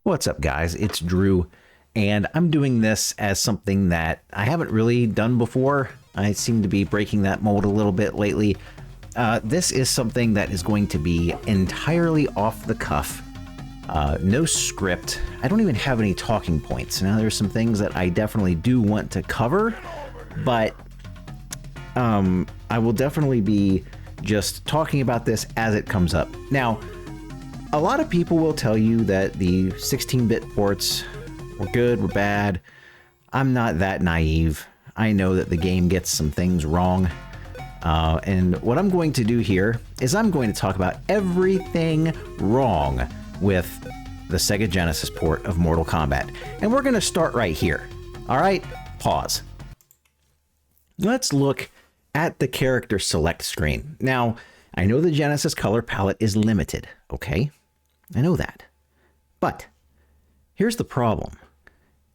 What's up, guys? It's Drew, and I'm doing this as something that I haven't really done before. I seem to be breaking that mold a little bit lately. This is something that is going to be entirely off the cuff. No script. I don't even have any talking points. Now, there's some things that I definitely do want to cover, but I will definitely be just talking about this as it comes up. Now, a lot of people will tell you that the 16-bit ports were good, were bad. I'm not that naive. I know that the game gets some things wrong. And what I'm going to do here is I'm going to talk about everything wrong with the Sega Genesis port of Mortal Kombat. And we're going to start right here. All right, pause. Let's look at the character select screen. Now, I know the Genesis color palette is limited, okay? I know that. But here's the problem.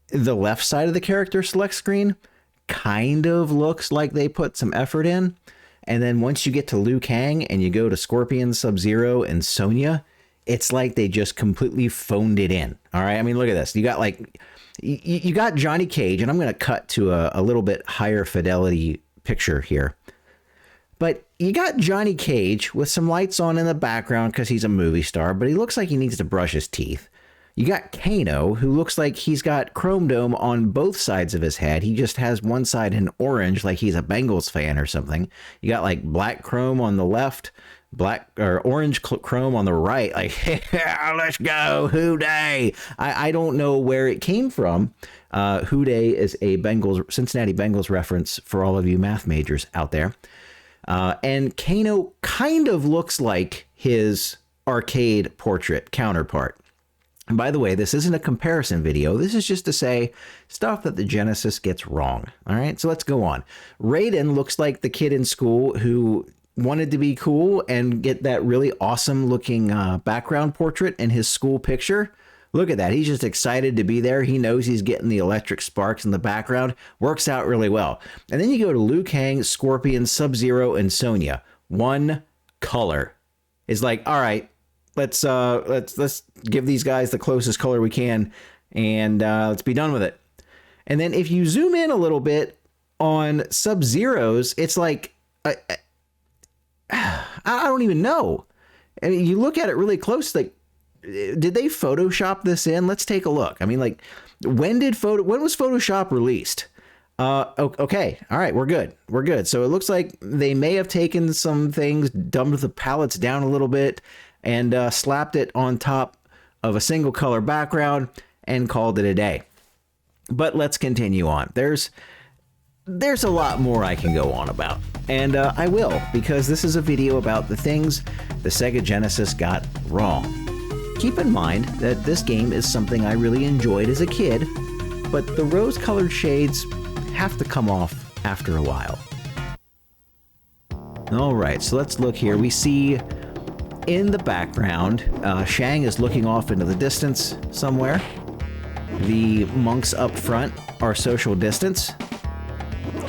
The left side of the character select screen kind of looks like they put some effort in. And then once you get to Liu Kang and you go to Scorpion, Sub-Zero, and Sonya, it's like they just completely phoned it in. All right, I mean, look at this. You got like, you got Johnny Cage, and I'm going to cut to a little bit higher fidelity picture here. But you got Johnny Cage with some lights on in the background because he's a movie star, but he looks like he needs to brush his teeth. You got Kano, who looks like he's got chrome dome on both sides of his head. He just has one side in orange, like he's a Bengals fan or something. You got like black chrome on the left, black or orange chrome on the right. Like, yeah, let's go, Houday. I don't know where it came from. Houday is a Cincinnati Bengals reference for all of you math majors out there. And Kano kind of looks like his arcade portrait counterpart. And by the way, this isn't a comparison video. This is just to say stuff that the Genesis gets wrong. All right, so let's go on. Raiden looks like the kid in school who wanted to be cool and get that really awesome looking background portrait in his school picture. Look at that. He's just excited to be there. He knows he's getting the electric sparks in the background. Works out really well. And then you go to Liu Kang, Scorpion, Sub-Zero, and Sonya. One color. It's like, all right, let's give these guys the closest color we can, and let's be done with it. And then if you zoom in a little bit on Sub-Zero's, it's like I don't even know. I mean, you look at it really close, like, did they Photoshop this in? Let's take a look. I mean, like, when was Photoshop released? Okay. All right. We're good. We're good. So it looks like they may have taken some things, dumbed the palettes down a little bit, and slapped it on top of a single color background and called it a day. But let's continue on. There's a lot more I can go on about, and I will, because this is a video about the things the Sega Genesis got wrong. Keep in mind that this game is something I really enjoyed as a kid, but the rose-colored shades have to come off after a while. All right, so let's look here. We see in the background, Shang is looking off into the distance somewhere. The monks up front are social distance.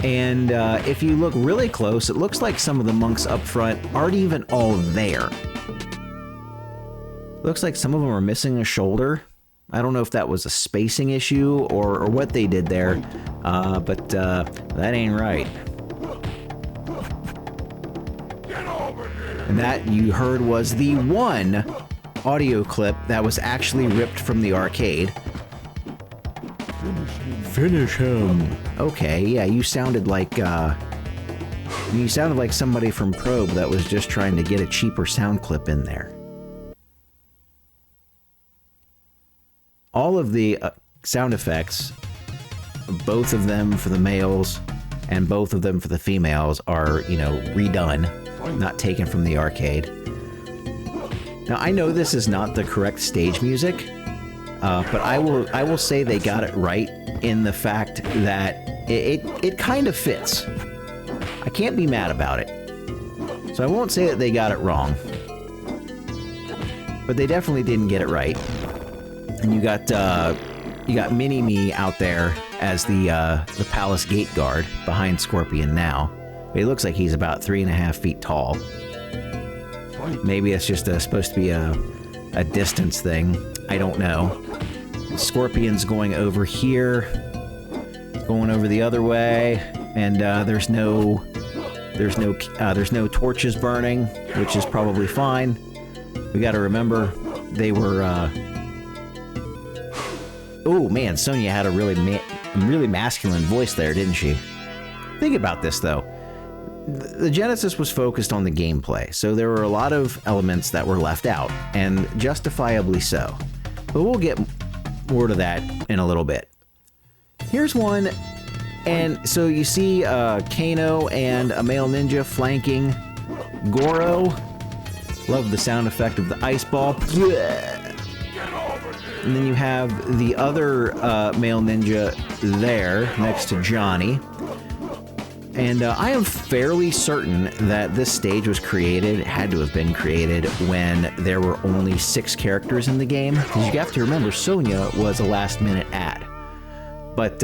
And if you look really close, it looks like some of the monks up front aren't even all there. Looks like some of them are missing a shoulder. I don't know if that was a spacing issue or what they did there, but that ain't right. And that you heard was the one audio clip that was actually ripped from the arcade. Finish him. Okay, yeah, you sounded like somebody from Probe that was just trying to get a cheaper sound clip in there. All of the sound effects, both of them for the males and both of them for the females, are, redone, not taken from the arcade. Now, I know this is not the correct stage music, but I will say they got it right in the fact that it kind of fits. I can't be mad about it. So I won't say that they got it wrong, but they definitely didn't get it right. And you got Mini-Me out there as the palace gate guard behind Scorpion now. But he looks like he's about 3.5 feet tall. Maybe it's just supposed to be a distance thing. I don't know. Scorpion's going over here, going over the other way, and there's no torches burning, which is probably fine. We got to remember they were. Oh man, Sonya had a really masculine voice there, didn't she? Think about this though. The Genesis was focused on the gameplay, so there were a lot of elements that were left out, and justifiably so. But we'll get more to that in a little bit. Here's one, and so you see Kano and a male ninja flanking Goro. Love the sound effect of the ice ball. And then you have the other male ninja there next to Johnny. And I am fairly certain that this stage was created, had to have been created, when there were only 6 characters in the game. Because you have to remember, Sonya was a last-minute add. But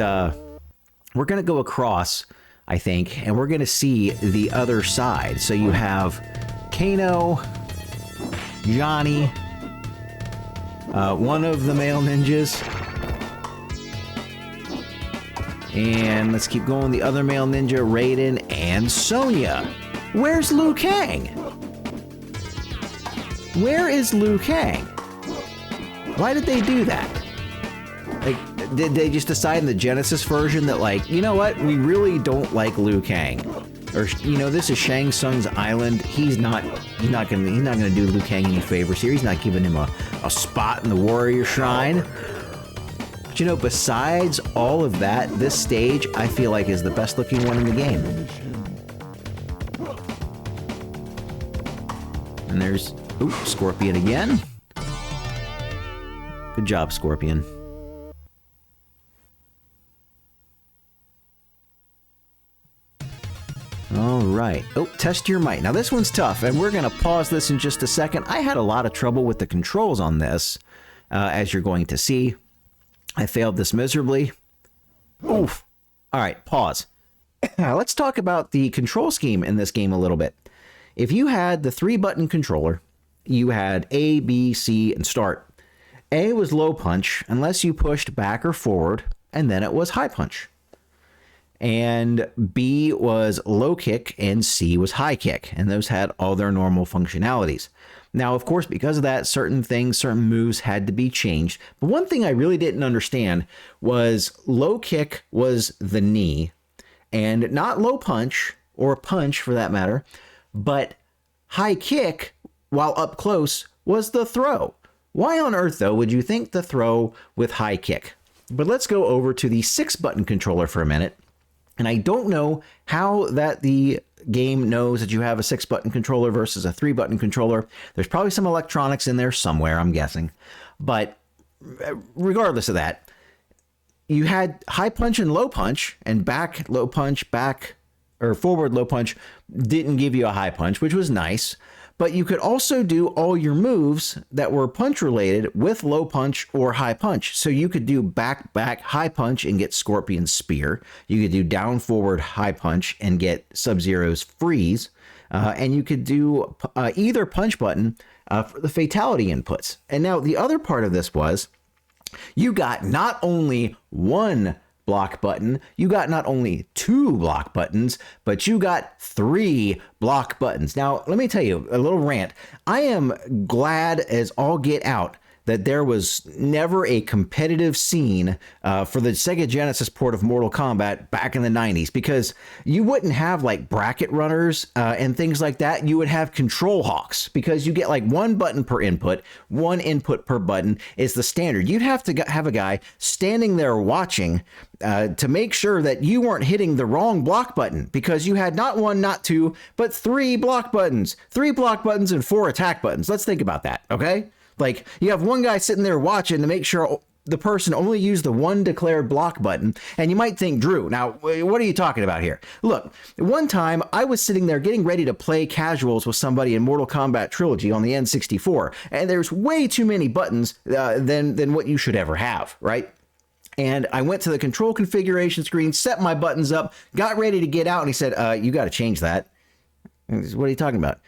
we're going to go across, I think, and we're going to see the other side. So you have Kano, Johnny, one of the male ninjas, and let's keep going. The other male ninja, Raiden, and Sonya. Where's Liu Kang? Where is Liu Kang? Why did they do that? Like, did they just decide in the Genesis version that, like, you know what, we really don't like Liu Kang, or you know, this is Shang Tsung's island. He's not gonna do Liu Kang any favors here. He's not giving him a spot in the warrior shrine. But you know, besides all of that, this stage I feel like is the best looking one in the game. And there's Scorpion again. Good job, Scorpion. All right. Oh, test your might. Now this one's tough, and we're going to pause this in just a second. I had a lot of trouble with the controls on this, as you're going to see. I failed this miserably. Oof. All right, pause. Let's talk about the control scheme in this game a little bit. If you had the 3-button controller, you had A, B, C, and start. A was low punch unless you pushed back or forward, and then it was high punch. And B was low kick, and C was high kick, and those had all their normal functionalities. Now, of course, because of that, certain moves had to be changed. But one thing I really didn't understand was low kick was the knee, and not low punch, or punch for that matter, but high kick, while up close, was the throw. Why on earth, though, would you think the throw with high kick? But let's go over to the 6-button controller for a minute. And I don't know how that the game knows that you have a 6-button controller versus a 3-button controller. There's probably some electronics in there somewhere, I'm guessing. But regardless of that, you had high punch and low punch, and back low punch, back or forward low punch didn't give you a high punch, which was nice. But you could also do all your moves that were punch related with low punch or high punch. So you could do back high punch and get Scorpion's spear. You could do down forward high punch and get Sub-Zero's freeze. And you could do either punch button for the fatality inputs. And now the other part of this was you got not only one block button, you got not only 2 block buttons, but you got 3 block buttons. Now, let me tell you a little rant. I am glad as all get out that there was never a competitive scene for the Sega Genesis port of Mortal Kombat back in the 90s, because you wouldn't have like bracket runners and things like that. You would have control hawks, because you get like 1 button per input, 1 input per button is the standard. You'd have to have a guy standing there watching to make sure that you weren't hitting the wrong block button, because you had not 1, not 2, but 3 block buttons. 3 block buttons and 4 attack buttons. Let's think about that, okay? Like, you have one guy sitting there watching to make sure the person only used the 1 declared block button, and you might think, Drew, now, what are you talking about here? Look, one time, I was sitting there getting ready to play casuals with somebody in Mortal Kombat Trilogy on the N64, and there's way too many buttons than what you should ever have, right? And I went to the control configuration screen, set my buttons up, got ready to get out, and he said, you got to change that. What are you talking about?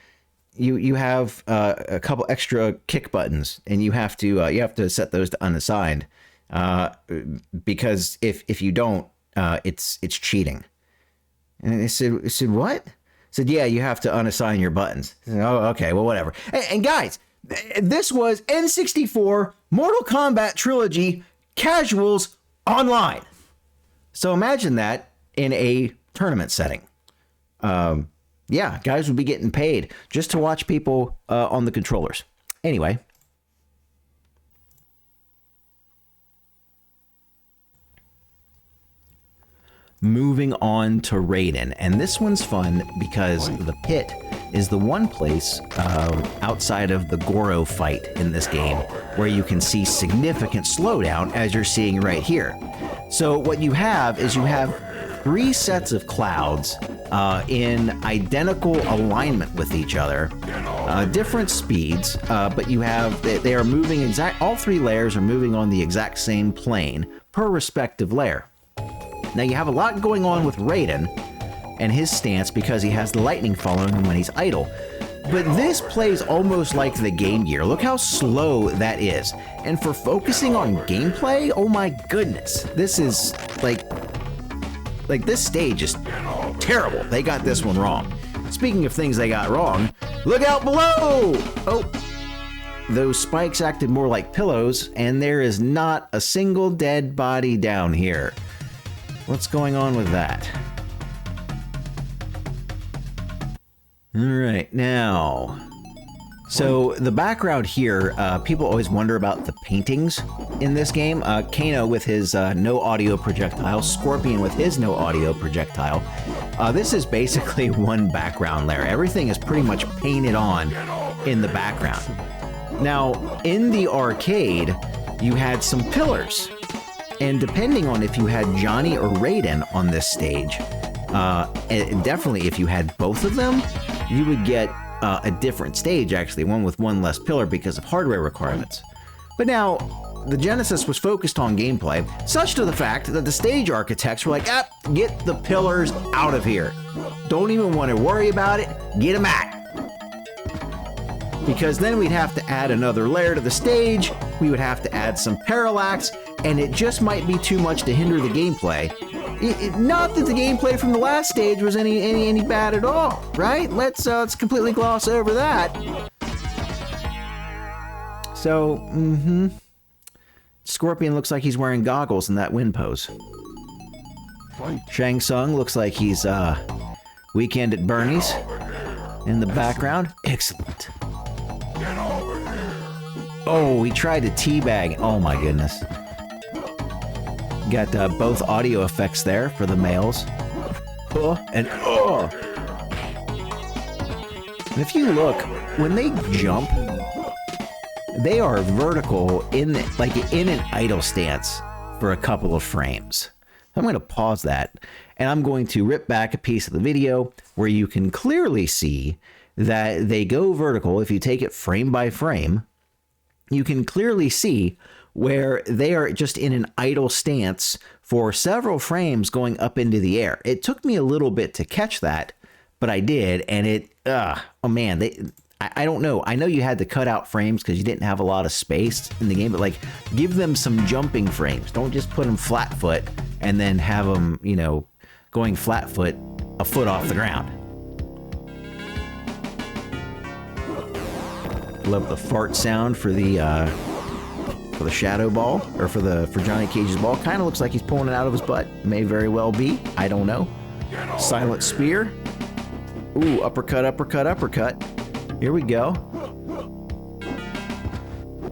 You have a couple extra kick buttons, and you have to set those to unassigned. because if you don't, it's cheating. And I said, what? I said, yeah, you have to unassign your buttons. I said, oh, okay, well, whatever. And guys, this was N64 Mortal Kombat Trilogy Casuals Online. So imagine that in a tournament setting. Yeah, guys would be getting paid just to watch people on the controllers. Anyway. Moving on to Raiden, and this one's fun because the pit is the one place outside of the Goro fight in this game where you can see significant slowdown, as you're seeing right here. So what you have is you have 3 sets of clouds in identical alignment with each other, different speeds, but you have, they are moving all 3 layers are moving on the exact same plane per respective layer. Now you have a lot going on with Raiden and his stance because he has the lightning following him when he's idle. But this plays almost like the Game Gear. Look how slow that is. And for focusing on gameplay, oh my goodness. This is like this stage is terrible. They got this one wrong. Speaking of things they got wrong, look out below! Oh, those spikes acted more like pillows, and there is not a single dead body down here. What's going on with that? All right, now. So the background here, people always wonder about the paintings in this game. Kano with his no audio projectile, Scorpion with his no audio projectile. This is basically one background layer. Everything is pretty much painted on in the background. Now, in the arcade, you had some pillars. And depending on if you had Johnny or Raiden on this stage, and definitely if you had both of them, you would get a different stage, actually, one with one less pillar because of hardware requirements. But now, the Genesis was focused on gameplay, such to the fact that the stage architects were like, get the pillars out of here. Don't even want to worry about it, get them out. Because then we'd have to add another layer to the stage, we would have to add some parallax, and it just might be too much to hinder the gameplay. Not that the gameplay from the last stage was any bad at all, right? Let's completely gloss over that. So, Scorpion looks like he's wearing goggles in that wind pose. Shang Tsung looks like he's Weekend at Bernie's in the background. Excellent. Oh, he tried to teabag. Oh my goodness. Got both audio effects there for the males. And if you look, when they jump, they are vertical in an idle stance for a couple of frames. I'm going to pause that, and I'm going to rip back a piece of the video where you can clearly see that they go vertical. If you take it frame by frame, you can clearly see where they are just in an idle stance for several frames going up into the air. It took me a little bit to catch that, but I did, and oh man, I don't know. I know you had to cut out frames because you didn't have a lot of space in the game, but give them some jumping frames. Don't just put them flat foot and then have them, going flat foot a foot off the ground. Love the fart sound for the shadow ball, or for Johnny Cage's ball. Kind of looks like he's pulling it out of his butt. May very well be. I don't know. Silent spear. Ooh, uppercut, uppercut, uppercut. Here we go.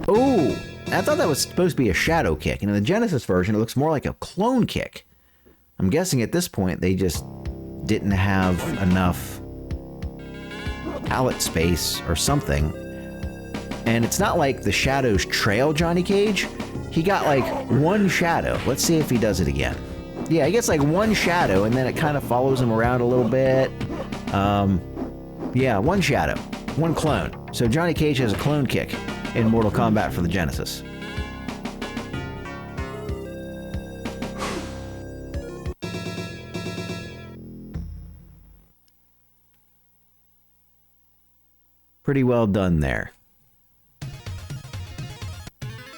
Ooh, I thought that was supposed to be a shadow kick. And in the Genesis version, it looks more like a clone kick. I'm guessing at this point, they just didn't have enough palette space or something. And it's not like the shadows trail Johnny Cage. He got one shadow. Let's see if he does it again. Yeah, he gets one shadow, and then it kind of follows him around a little bit. Yeah, one shadow, one clone. So Johnny Cage has a clone kick in Mortal Kombat for the Genesis. Pretty well done there.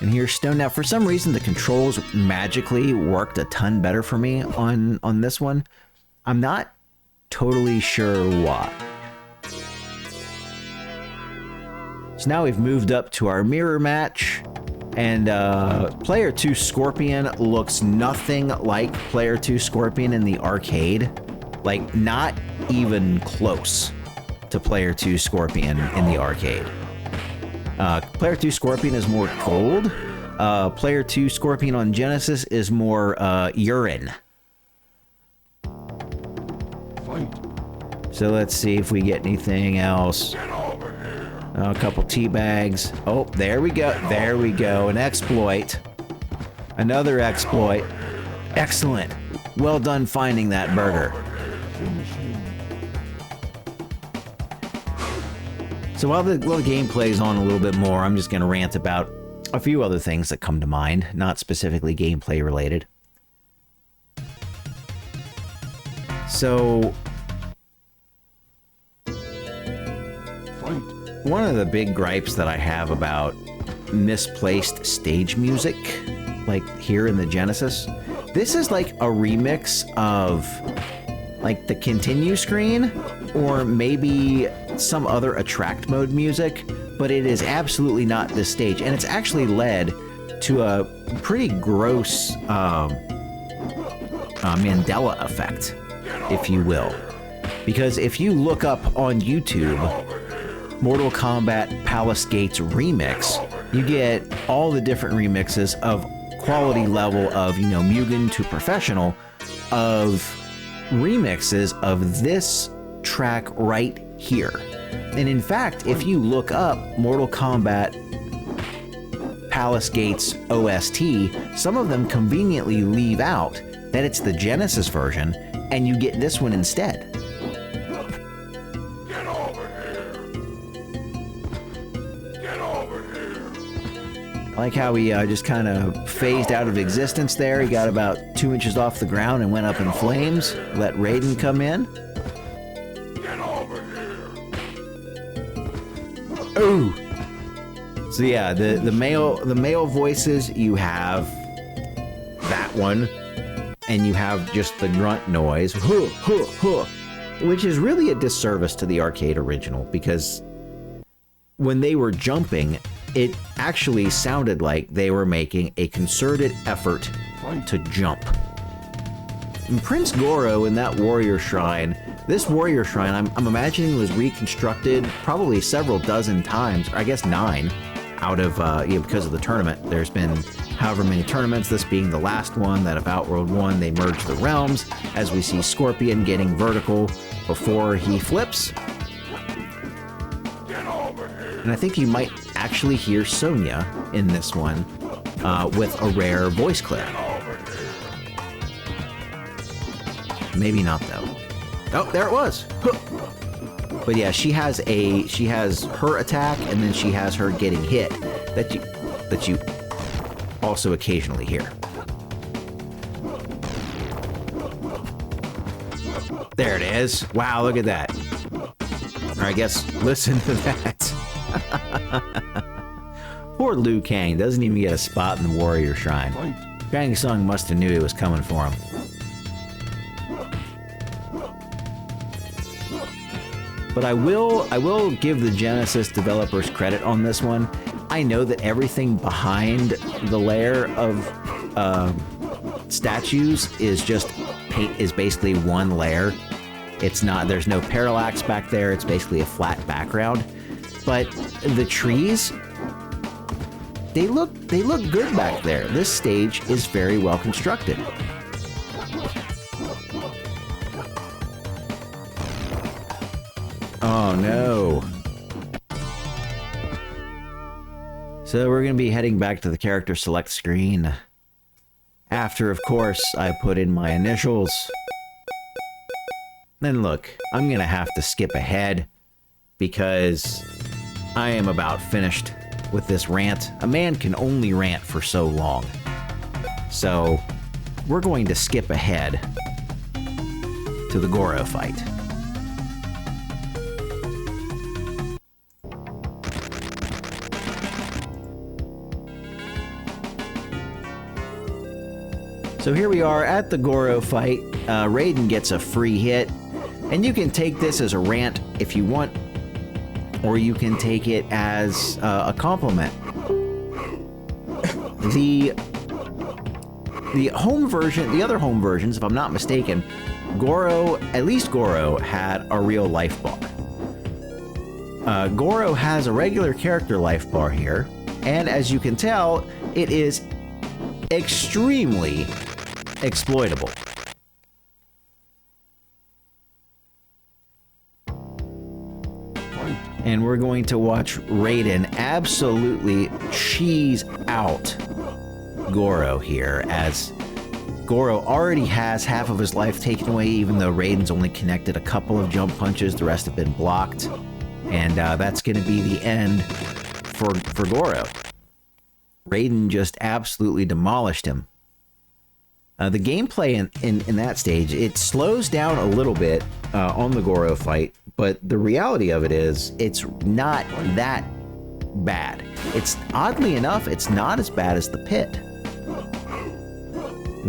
And here's Stone. Now, for some reason, the controls magically worked a ton better for me on this one. I'm not totally sure why. So now we've moved up to our mirror match, and Player 2 Scorpion looks nothing like Player 2 Scorpion in the arcade. Like, not even close to Player 2 Scorpion in the arcade. Player 2 Scorpion is more gold. Player 2 Scorpion on Genesis is more urine. Fight. So let's see if we get anything else. A couple tea bags. Oh, there we go. There we go. An exploit. Another exploit. Excellent. Well done finding that burger. So while the game plays on a little bit more, I'm just going to rant about a few other things that come to mind, not specifically gameplay related. So one of the big gripes that I have about misplaced stage music, like here in the Genesis, this is like a remix of like the continue screen or maybe some other attract mode music, but it is absolutely not this stage. And it's actually led to a pretty gross Mandela effect, if you will. Because if you look up on YouTube, Mortal Kombat Palace Gates remix, you get all the different remixes of quality level of, you know, Mugen to professional, of remixes of this track right here. And in fact, if you look up Mortal Kombat Palace Gates OST, some of them conveniently leave out that it's the Genesis version, and you get this one instead. Get over here. Get over here. I like how he just kind of phased out of existence there. He got about 2 inches off the ground and went up in flames. Let Raiden come in. Get over here. Ooh. So yeah, the male voices, you have that one, and you have just the grunt noise, huh, huh, huh, which is really a disservice to the arcade original, because when they were jumping, it actually sounded like they were making a concerted effort to jump. And Prince Goro in that warrior shrine, this warrior shrine, I'm imagining was reconstructed probably several dozen times, or I guess 9, out of, because of the tournament. There's been however many tournaments, this being the last one, that of Outworld 1, they merged the realms, as we see Scorpion getting vertical before he flips. And I think you might actually hear Sonya in this one with a rare voice clip. Maybe not, though. Oh, there it was. Huh. But yeah, she has her attack, and then she has her getting hit that you also occasionally hear. There it is. Wow, look at that. Or I guess listen to that. Poor Liu Kang doesn't even get a spot in the warrior shrine. Shang Tsung must have knew it was coming for him. But I will give the Genesis developers credit on this one. I know that everything behind the layer of statues is just paint, is basically one layer. It's not, there's no parallax back there. It's basically a flat background. But the trees, they look good back there. This stage is very well constructed. Oh no. So we're going to be heading back to the character select screen. After, of course, I put in my initials. Then look, I'm going to have to skip ahead because I am about finished with this rant. A man can only rant for so long. So we're going to skip ahead to the Goro fight. So here we are at the Goro fight. Raiden gets a free hit, and you can take this as a rant if you want, or you can take it as a compliment. The home version, the other home versions, if I'm not mistaken, Goro, at least Goro, had a real life bar. Goro has a regular character life bar here, and as you can tell, it is extremely exploitable. And we're going to watch Raiden absolutely cheese out Goro here, as Goro already has half of his life taken away, even though Raiden's only connected a couple of jump punches, the rest have been blocked. And that's going to be the end for Goro. Raiden just absolutely demolished him. The gameplay in that stage, it slows down a little bit on the Goro fight, but the reality of it is, it's not that bad. It's, oddly enough, it's not as bad as the pit.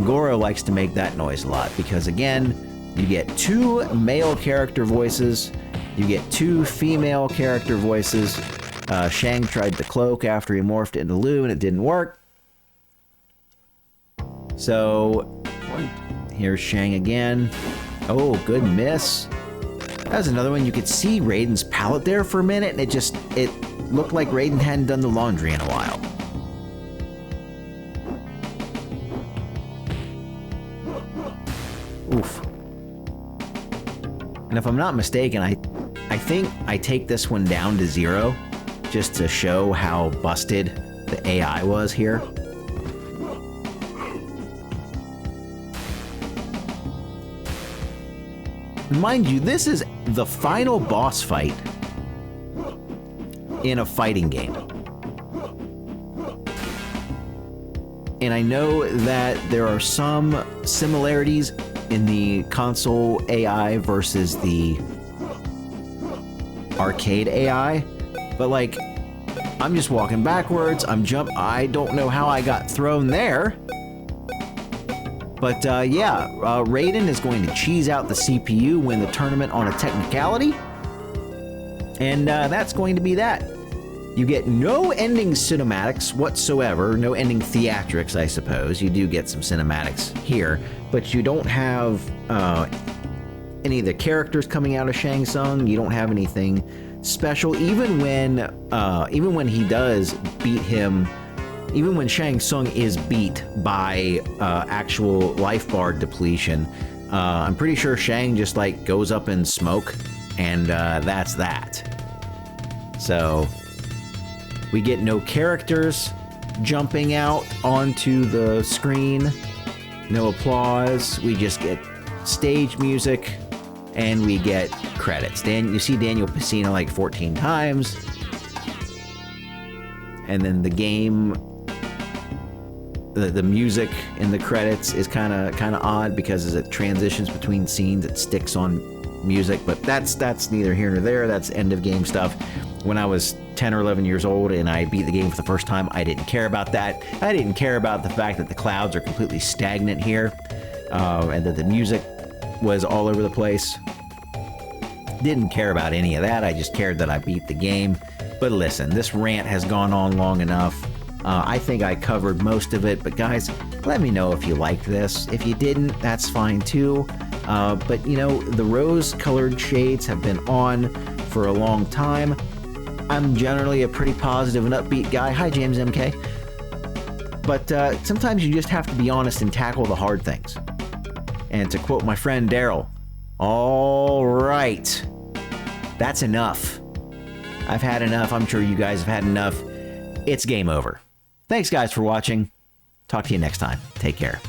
Goro likes to make that noise a lot, because again, you get 2 male character voices, you get 2 female character voices. Shang tried to cloak after he morphed into Liu, and it didn't work. So, here's Shang again. Oh, good miss. That was another one. You could see Raiden's palette there for a minute, and it looked like Raiden hadn't done the laundry in a while. Oof. And if I'm not mistaken, I think I take this one down to 0 just to show how busted the AI was here. Mind you, this is the final boss fight in a fighting game. And I know that there are some similarities in the console AI versus the arcade AI, but like, I'm just walking backwards, I don't know how I got thrown there. But yeah, Raiden is going to cheese out the CPU, win the tournament on a technicality, and that's going to be that. You get no ending cinematics whatsoever, no ending theatrics, I suppose. You do get some cinematics here, but you don't have any of the characters coming out of Shang Tsung. You don't have anything special, even when he does beat him. Even when Shang Tsung is beat by actual life bar depletion, I'm pretty sure Shang just like goes up in smoke, and that's that. So we get no characters jumping out onto the screen, no applause. We just get stage music, and we get credits. You see Daniel Pacino like 14 times, and then the game. The music in the credits is kind of odd, because as it transitions between scenes, it sticks on music. But that's neither here nor there. That's end of game stuff. When I was 10 or 11 years old and I beat the game for the first time, I didn't care about that. I didn't care about the fact that the clouds are completely stagnant here, and that the music was all over the place. Didn't care about any of that. I just cared that I beat the game. But listen, this rant has gone on long enough. I think I covered most of it, but guys, let me know if you liked this. If you didn't, that's fine too. But you know, the rose-colored shades have been on for a long time. I'm generally a pretty positive and upbeat guy. Hi, James MK. But sometimes you just have to be honest and tackle the hard things. And to quote my friend Daryl, all right, that's enough. I've had enough. I'm sure you guys have had enough. It's game over. Thanks, guys, for watching. Talk to you next time. Take care.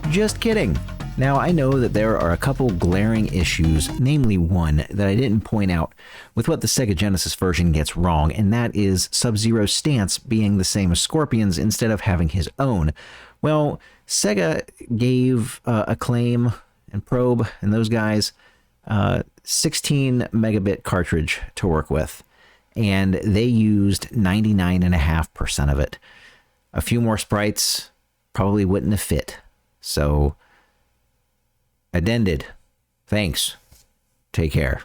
Just kidding. Now, I know that there are a couple glaring issues, namely one that I didn't point out with what the Sega Genesis version gets wrong, and that is Sub-Zero's stance being the same as Scorpion's instead of having his own. Well, Sega gave Acclaim and Probe and those guys 16 megabit cartridge to work with, and they used 99.5% of it. A few more sprites probably wouldn't have fit. So, addended. Thanks. Take care.